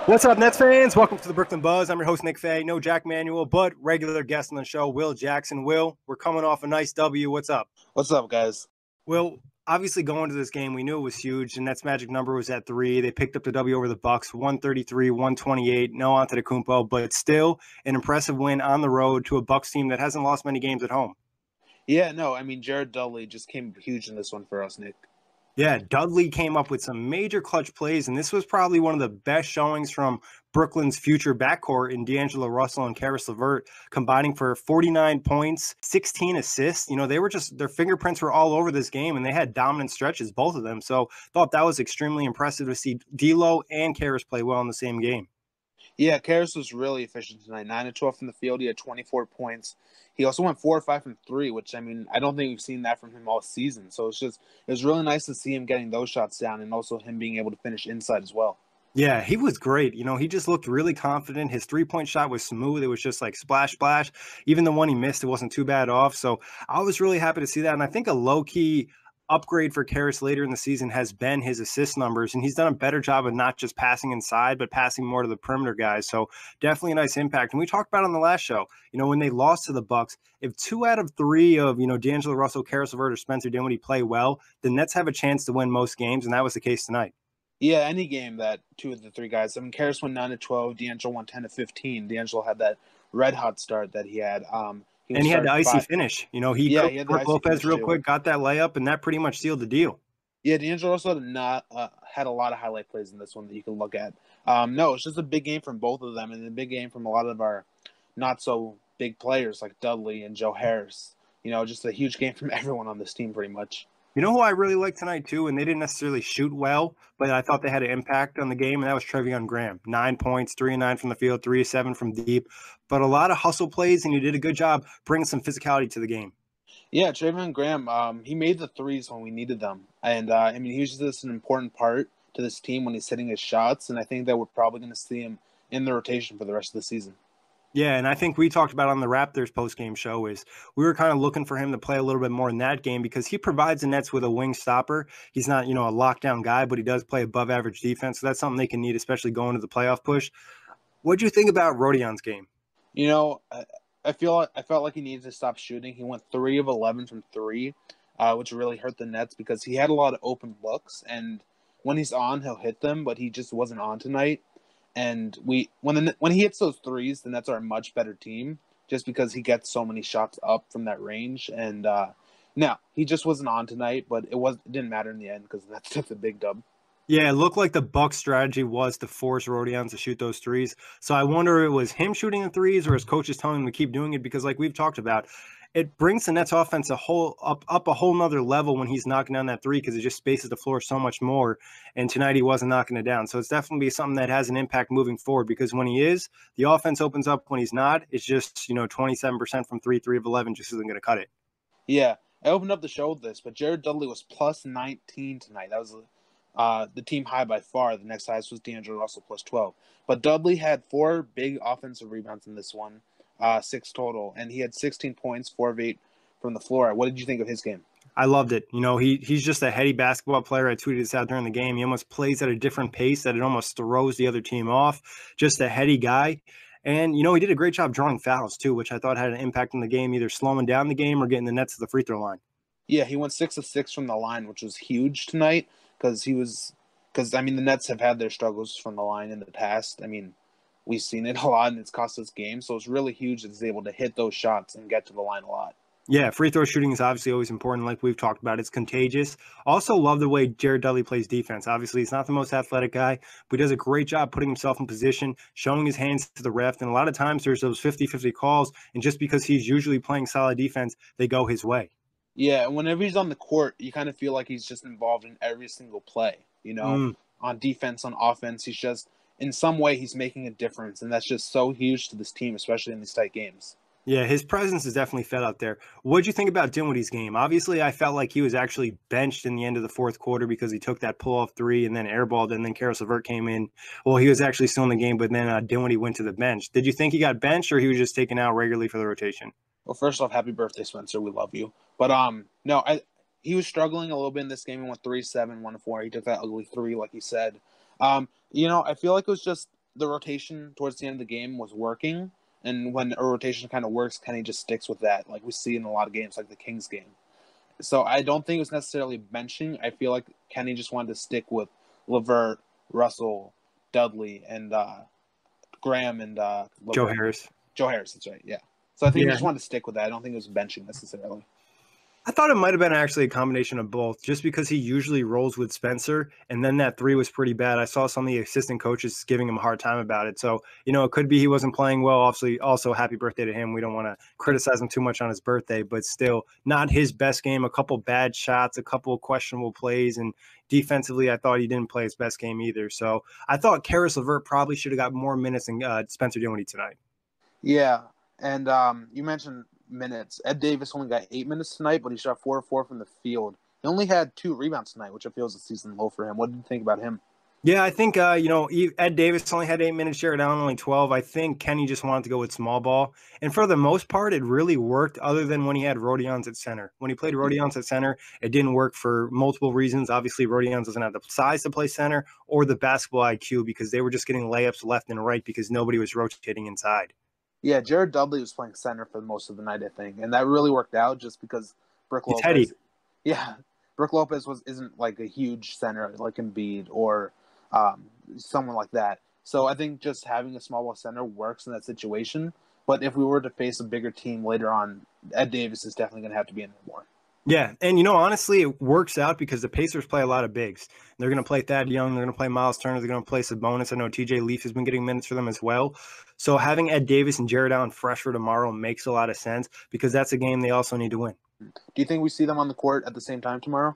What's up, Nets fans? Welcome to the Brooklyn Buzz. I'm your host, Nick Fay. No Jack Manuel, but regular guest on the show, Will Jackson. Will, we're coming off a nice W. What's up? What's up, guys? Will, obviously going to this game, we knew it was huge. The Nets' magic number was at 3. They picked up the W over the Bucks, 133-128. No Antetokounmpo, but still an impressive win on the road to a Bucks team that hasn't lost many games at home. Yeah, no, I mean, Jared Dudley just came huge in this one for us, Nick. Yeah, Dudley came up with some major clutch plays, and this was probably one of the best showings from Brooklyn's future backcourt in D'Angelo Russell and Caris LeVert, combining for 49 points, 16 assists. You know, they were just, their fingerprints were all over this game, and they had dominant stretches, both of them. So thought that was extremely impressive to see D'Lo and Caris play well in the same game. Yeah, Caris was really efficient tonight. 9 of 12 from the field. He had 24 points. He also went 4 or 5 from 3, which, I mean, I don't think we've seen that from him all season. So it was really nice to see him getting those shots down and also him being able to finish inside as well. Yeah, he was great. You know, he just looked really confident. His three-point shot was smooth. It was just like splash, splash. Even the one he missed, it wasn't too bad off. So I was really happy to see that. And I think a low-key upgrade for Caris later in the season has been his assist numbers. And he's done a better job of not just passing inside, but passing more to the perimeter guys. So definitely a nice impact. And we talked about it on the last show, you know, when they lost to the Bucks, if 2 out of 3 of, you know, D'Angelo Russell, Caris LeVert, or Spencer Dinwiddie play well, the Nets have a chance to win most games. And that was the case tonight. Yeah, any game that 2 of the 3 guys. I mean, Caris went 9 of 12. D'Angelo went 10 of 15. D'Angelo had that red-hot start that he had. He had the icy finish. You know, he had Brook Lopez real quick, got that layup, and that pretty much sealed the deal. Yeah, D'Angelo also had a lot of highlight plays in this one that you can look at. No, it's just a big game from both of them, and a big game from a lot of our not-so-big players like Dudley and Joe Harris. You know, just a huge game from everyone on this team pretty much. You know who I really liked tonight, too, and they didn't necessarily shoot well, but I thought they had an impact on the game, and that was Trevion Graham. 9 points, 3 of 9 from the field, 3 of 7 from deep, but a lot of hustle plays, and you did a good job bringing some physicality to the game. Yeah, Trevion Graham, he made the threes when we needed them. And, I mean, he was just an important part to this team when he's hitting his shots, and I think that we're probably going to see him in the rotation for the rest of the season. Yeah, and I think we talked about on the Raptors postgame show is we were kind of looking for him to play a little bit more in that game because he provides the Nets with a wing stopper. He's not, you know, a lockdown guy, but he does play above average defense. So that's something they can need, especially going to the playoff push. What'd you think about Rodions' game? You know, I felt like he needed to stop shooting. He went 3 of 11 from 3, which really hurt the Nets because he had a lot of open looks. And when he's on, he'll hit them, but he just wasn't on tonight. And when he hits those threes, the Nets are a much better team just because he gets so many shots up from that range. And no, he just wasn't on tonight, but it didn't matter in the end because that's just a big dub. Yeah, it looked like the Bucks' strategy was to force Rodions to shoot those threes. So I wonder if it was him shooting the threes or his coaches telling him to keep doing it because, like we've talked about, it brings the Nets offense up a whole nother level when he's knocking down that three because it just spaces the floor so much more. And tonight he wasn't knocking it down. So it's definitely something that has an impact moving forward because when he is, the offense opens up. When he's not, it's just, you know, 27% from 3 of 11 just isn't going to cut it. Yeah, I opened up the show with this, but Jared Dudley was plus 19 tonight. That was the team high by far. The next highest was D'Angelo Russell plus 12. But Dudley had 4 big offensive rebounds in this one. 6 total, and he had 16 points, 4 of 8 from the floor. What did you think of his game? I loved it. You know, he's just a heady basketball player. I tweeted this out during the game. He almost plays at a different pace that it almost throws the other team off. Just a heady guy. And, you know, he did a great job drawing fouls, too, which I thought had an impact on the game, either slowing down the game or getting the Nets to the free throw line. Yeah, he went 6 of 6 from the line, which was huge tonight because I mean, the Nets have had their struggles from the line in the past. I mean, we've seen it a lot, and it's cost us games. So it's really huge that he's able to hit those shots and get to the line a lot. Yeah, free throw shooting is obviously always important, like we've talked about. It's contagious. Also love the way Jared Dudley plays defense. Obviously, he's not the most athletic guy, but he does a great job putting himself in position, showing his hands to the ref. And a lot of times there's those 50-50 calls, and just because he's usually playing solid defense, they go his way. Yeah, and whenever he's on the court, you kind of feel like he's just involved in every single play. You know, on defense, on offense, he's just in some way he's making a difference, and that's just so huge to this team, especially in these tight games. Yeah, his presence is definitely fed out there. What did you think about Dinwiddie's game? Obviously, I felt like he was actually benched in the end of the fourth quarter because he took that pull-off three and then airballed, and then Caris LeVert came in. Well, he was actually still in the game, but then Dinwiddie went to the bench. Did you think he got benched, or he was just taken out regularly for the rotation? Well, first off, happy birthday, Spencer. We love you. But no, he was struggling a little bit in this game. He went 3-7, 1-4. He took that ugly three, like he said. You know, I feel like it was just the rotation towards the end of the game was working, and when a rotation kind of works, Kenny just sticks with that, like we see in a lot of games, like the Kings game. So I don't think it was necessarily benching. I feel like Kenny just wanted to stick with LeVert, Russell, Dudley, and Graham and Joe LeVert. Harris. Joe Harris, that's right, yeah. So I think he Yeah. just wanted to stick with that. I don't think it was benching necessarily. I thought it might have been actually a combination of both, just because he usually rolls with Spencer, and then that three was pretty bad. I saw some of the assistant coaches giving him a hard time about it. So, it could be he wasn't playing well. Obviously, also happy birthday to him. We don't want to criticize him too much on his birthday, but still not his best game. A couple bad shots, a couple of questionable plays, and defensively, I thought he didn't play his best game either. So I thought Karis LeVert probably should have got more minutes than Spencer Dinwiddie tonight. Yeah, and you mentioned minutes. Ed Davis only got 8 minutes tonight, but he shot 4 of 4 from the field. He only had 2 rebounds tonight, which I feel is a season low for him. What did you think about him? Yeah, I think, Ed Davis only had 8 minutes, Jared Allen only 12. I think Kenny just wanted to go with small ball. And for the most part, it really worked other than when he had Rodions at center. When he played Rodions at center, it didn't work for multiple reasons. Obviously, Rodions doesn't have the size to play center or the basketball IQ because they were just getting layups left and right because nobody was rotating inside. Yeah, Jared Dudley was playing center for most of the night, I think. And that really worked out just because Brook He's Lopez. heady. Yeah, Brook Lopez isn't like a huge center like Embiid or someone like that. So I think just having a small ball center works in that situation. But if we were to face a bigger team later on, Ed Davis is definitely going to have to be in there more. Yeah, and honestly, it works out because the Pacers play a lot of bigs. They're going to play Thad Young. They're going to play Miles Turner. They're going to play Sabonis. I know TJ Leaf has been getting minutes for them as well. So having Ed Davis and Jared Allen fresh for tomorrow makes a lot of sense because that's a game they also need to win. Do you think we see them on the court at the same time tomorrow?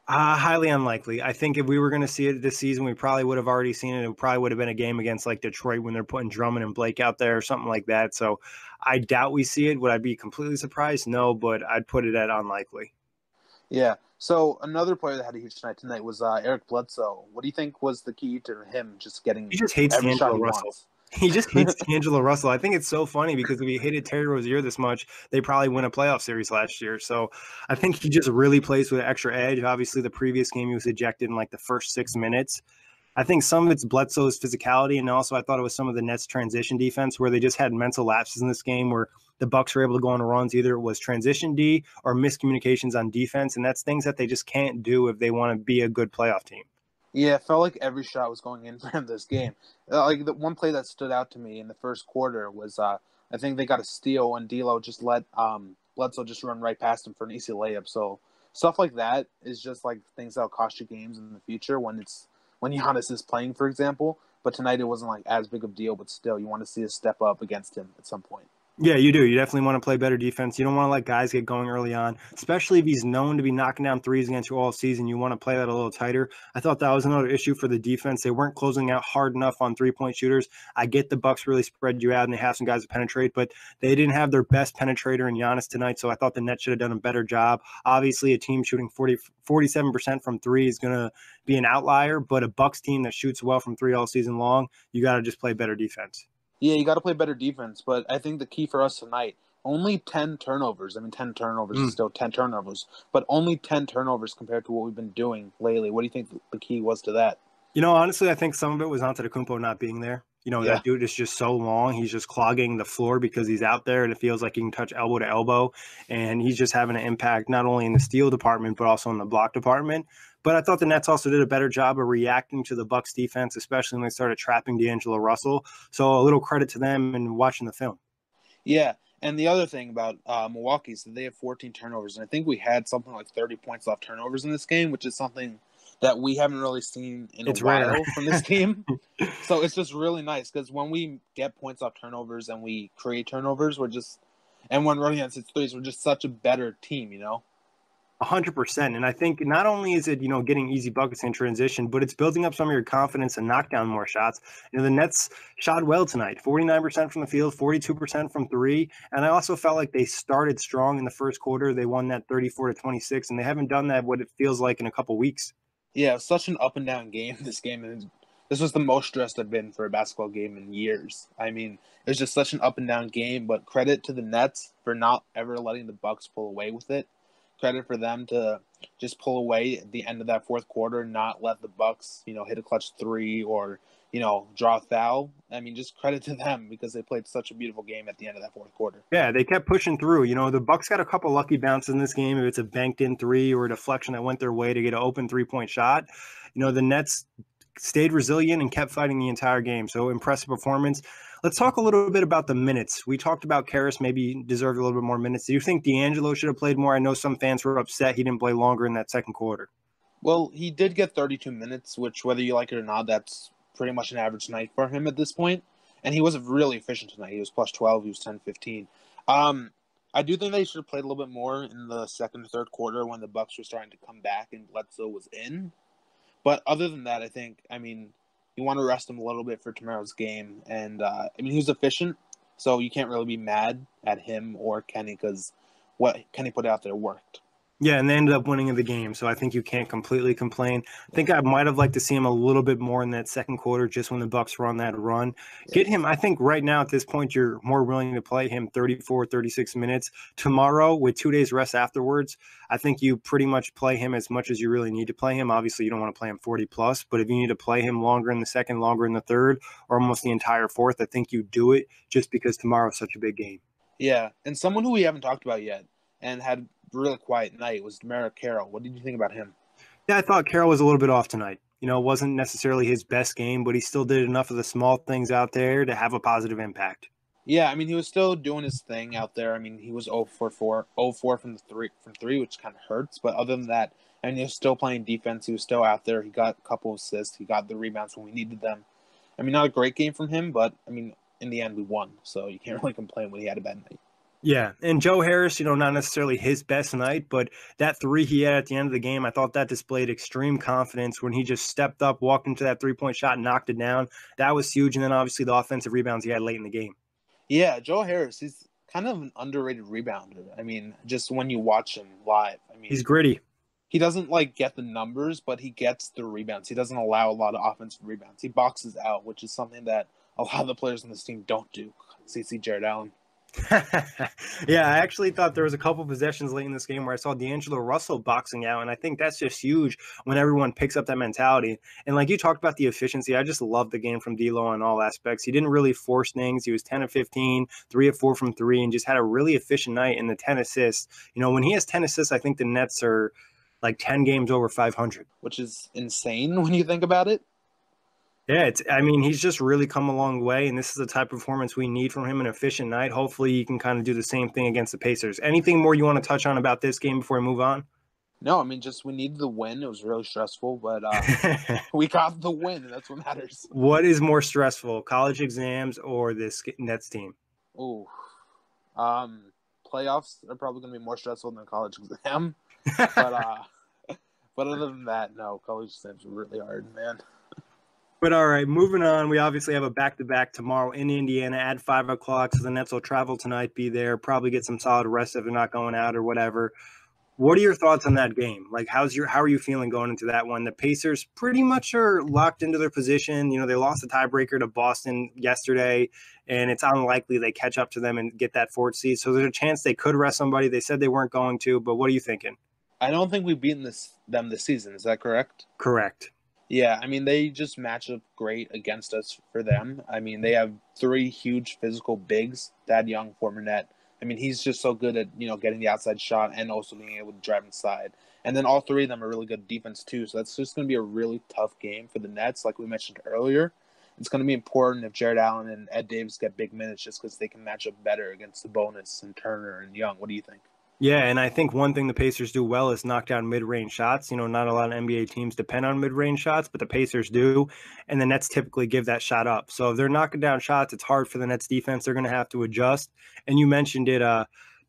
Highly unlikely. I think if we were going to see it this season, we probably would have already seen it. It probably would have been a game against like Detroit when they're putting Drummond and Blake out there or something like that. So I doubt we see it. Would I be completely surprised? No, but I'd put it at unlikely. Yeah. So another player that had a huge night tonight was Eric Bledsoe. What do you think was the key to him just getting He just hates every shot D'Angelo he Russell. wants? He just hates D'Angelo Russell. I think it's so funny because if he hated Terry Rozier this much, they probably win a playoff series last year. So I think he just really plays with an extra edge. Obviously, the previous game he was ejected in like the first 6 minutes. I think some of it's Bledsoe's physicality, and also I thought it was some of the Nets' transition defense where they just had mental lapses in this game where the Bucks were able to go on runs. Either it was transition D or miscommunications on defense, and that's things that they just can't do if they want to be a good playoff team. Yeah, it felt like every shot was going in for him this game. Like the one play that stood out to me in the first quarter was I think they got a steal and D'Lo just let Bledsoe just run right past him for an easy layup. So stuff like that is just like things that'll cost you games in the future when Giannis is playing, for example. But tonight it wasn't like as big of a deal, but still you want to see a step up against him at some point. Yeah, you do. You definitely want to play better defense. You don't want to let guys get going early on, especially if he's known to be knocking down threes against you all season. You want to play that a little tighter. I thought that was another issue for the defense. They weren't closing out hard enough on three-point shooters. I get the Bucks really spread you out and they have some guys to penetrate, but they didn't have their best penetrator in Giannis tonight, so I thought the Nets should have done a better job. Obviously, a team shooting 47% from three is going to be an outlier, but a Bucks team that shoots well from three all season long, you got to just play better defense. Yeah, you got to play better defense, but I think the key for us tonight, only 10 turnovers. I mean, 10 turnovers is still 10 turnovers, but only 10 turnovers compared to what we've been doing lately. What do you think the key was to that? Honestly, I think some of it was Antetokounmpo not being there. That dude is just so long. He's just clogging the floor because he's out there and it feels like he can touch elbow to elbow. And he's just having an impact not only in the steal department, but also in the block department. But I thought the Nets also did a better job of reacting to the Bucks defense, especially when they started trapping D'Angelo Russell. So a little credit to them and watching the film. Yeah, and the other thing about Milwaukee is that they have 14 turnovers. And I think we had something like 30 points off turnovers in this game, which is something that we haven't really seen in a while from this team. So it's just really nice because when we get points off turnovers and we create turnovers, and when Rodions hits threes, we're just such a better team, 100%. And I think not only is it, getting easy buckets in transition, but it's building up some of your confidence and knock down more shots. The Nets shot well tonight, 49% from the field, 42% from three. And I also felt like they started strong in the first quarter. They won that 34-26, and they haven't done that what it feels like in a couple weeks. Yeah, such an up and down game this game. And this was the most stressed I've been for a basketball game in years. I mean, it was just such an up and down game, but credit to the Nets for not ever letting the Bucks pull away with it. Credit for them to just pull away at the end of that fourth quarter and not let the Bucks, hit a clutch three or draw a foul. I mean, just credit to them because they played such a beautiful game at the end of that fourth quarter. Yeah, they kept pushing through. The Bucks got a couple lucky bounces in this game. If it's a banked in three or a deflection that went their way to get an open 3-point shot, the Nets stayed resilient and kept fighting the entire game. So impressive performance. Let's talk a little bit about the minutes. We talked about Karras maybe deserved a little bit more minutes. Do you think D'Angelo should have played more? I know some fans were upset he didn't play longer in that second quarter. Well, he did get 32 minutes, which whether you like it or not, that's pretty much an average night for him at this point. And he was really efficient tonight. He was plus 12. He was 10-15. I do think they should have played a little bit more in the second or third quarter when the Bucks were starting to come back and Bledsoe was in. But other than that, you want to rest him a little bit for tomorrow's game. And, he was efficient, so you can't really be mad at him or Kenny because what Kenny put out there worked. Yeah, and they ended up winning the game, so I think you can't completely complain. I think I might have liked to see him a little bit more in that second quarter just when the Bucks were on that run. Get him, I think right now at this point, you're more willing to play him 34, 36 minutes. Tomorrow, with 2 days rest afterwards, I think you pretty much play him as much as you really need to play him. Obviously, you don't want to play him 40+, but if you need to play him longer in the second, longer in the third, or almost the entire fourth, I think you do it just because tomorrow's such a big game. Yeah, and someone who we haven't talked about yet and had really quiet night was Merrick Carroll. What did you think about him? Yeah, I thought Carroll was a little bit off tonight. It wasn't necessarily his best game, but he still did enough of the small things out there to have a positive impact. Yeah, he was still doing his thing out there. He was 0 for 4 from three, which kind of hurts. But other than that, he was still playing defense. He was still out there. He got a couple of assists. He got the rebounds when we needed them. Not a great game from him, but in the end we won, so you can't really complain when he had a bad night. Yeah, and Joe Harris, not necessarily his best night, but that three he had at the end of the game, I thought that displayed extreme confidence when he just stepped up, walked into that three-point shot, and knocked it down. That was huge, and then obviously the offensive rebounds he had late in the game. Yeah, Joe Harris, he's kind of an underrated rebounder. Just when you watch him live. He's gritty. He doesn't, get the numbers, but he gets the rebounds. He doesn't allow a lot of offensive rebounds. He boxes out, which is something that a lot of the players on this team don't do. See Jared Allen. Yeah, I actually thought there was a couple possessions late in this game where I saw D'Angelo Russell boxing out, and I think that's just huge when everyone picks up that mentality. And like you talked about the efficiency, I just love the game from D'Lo on all aspects. He didn't really force things. He was 10 of 15, 3 of 4 from 3, and just had a really efficient night in the 10 assists. When he has 10 assists, I think the Nets are like 10 games over 500. Which is insane when you think about it. Yeah, he's just really come a long way, and this is the type of performance we need from him, an efficient night. Hopefully he can kind of do the same thing against the Pacers. Anything more you want to touch on about this game before we move on? No, just we needed the win. It was really stressful, but we got the win, and that's what matters. What is more stressful, college exams or this Nets team? Ooh. Playoffs are probably going to be more stressful than college exam. But other than that, no, college exams are really hard, man. But all right, moving on. We obviously have a back-to-back tomorrow in Indiana at 5 o'clock. So the Nets will travel tonight, be there, probably get some solid rest if they're not going out or whatever. What are your thoughts on that game? How are you feeling going into that one? The Pacers pretty much are locked into their position. They lost the tiebreaker to Boston yesterday, and it's unlikely they catch up to them and get that fourth seed. So there's a chance they could rest somebody. They said they weren't going to, but what are you thinking? I don't think we've beaten them this season. Is that correct? Correct. Yeah, they just match up great against us for them. They have 3 huge physical bigs. Thad Young, former Net. He's just so good at, getting the outside shot and also being able to drive inside. And then all 3 of them are really good defense too. So that's just going to be a really tough game for the Nets, like we mentioned earlier. It's going to be important if Jared Allen and Ed Davis get big minutes just because they can match up better against Sabonis and Turner and Young. What do you think? Yeah, and I think one thing the Pacers do well is knock down mid-range shots. Not a lot of NBA teams depend on mid-range shots, but the Pacers do, and the Nets typically give that shot up. So if they're knocking down shots, it's hard for the Nets defense. They're going to have to adjust. And you mentioned it,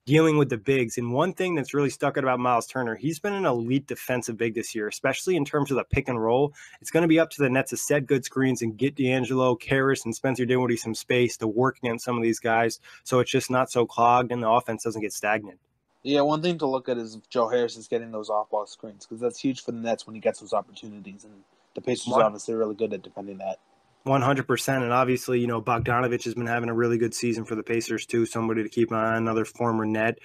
dealing with the bigs. And one thing that's really stuck out about Miles Turner, he's been an elite defensive big this year, especially in terms of the pick and roll. It's going to be up to the Nets to set good screens and get D'Angelo, Karras, and Spencer Dinwiddie some space to work against some of these guys so it's just not so clogged and the offense doesn't get stagnant. Yeah, one thing to look at is if Joe Harris is getting those off-ball screens because that's huge for the Nets when he gets those opportunities. And the Pacers are obviously really good at defending that. 100%. And obviously, Bogdanovich has been having a really good season for the Pacers too, somebody to keep an eye on, another former Net.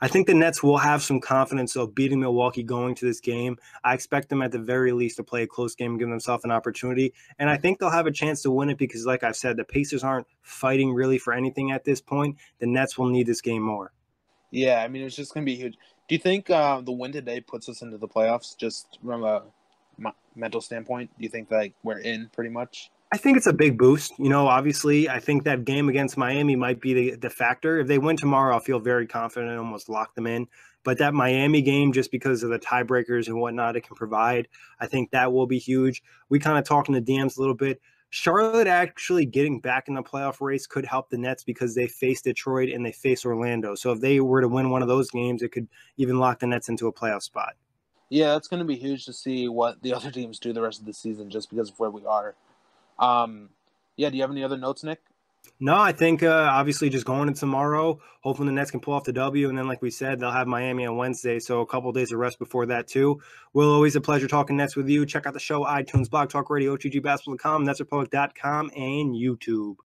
I think the Nets will have some confidence of beating Milwaukee going to this game. I expect them at the very least to play a close game and give themselves an opportunity. And I think they'll have a chance to win it because, like I've said, the Pacers aren't fighting really for anything at this point. The Nets will need this game more. Yeah, I mean, it's just going to be huge. Do you think the win today puts us into the playoffs just from a mental standpoint? Do you think that we're in pretty much? I think it's a big boost. Obviously, I think that game against Miami might be the factor. If they win tomorrow, I'll feel very confident and almost lock them in. But that Miami game, just because of the tiebreakers and whatnot it can provide, I think that will be huge. We kind of talked in the DMs a little bit. Charlotte actually getting back in the playoff race could help the Nets because they face Detroit and they face Orlando. So if they were to win one of those games, it could even lock the Nets into a playoff spot. Yeah, that's going to be huge to see what the other teams do the rest of the season just because of where we are. Yeah, do you have any other notes, Nick? No, I think obviously just going in tomorrow, hoping the Nets can pull off the W. And then, like we said, they'll have Miami on Wednesday. So a couple of days of rest before that, too. Will, always a pleasure talking Nets with you. Check out the show, iTunes, Blog Talk Radio, OTGBasketball.com, NetsRepublic.com, and YouTube.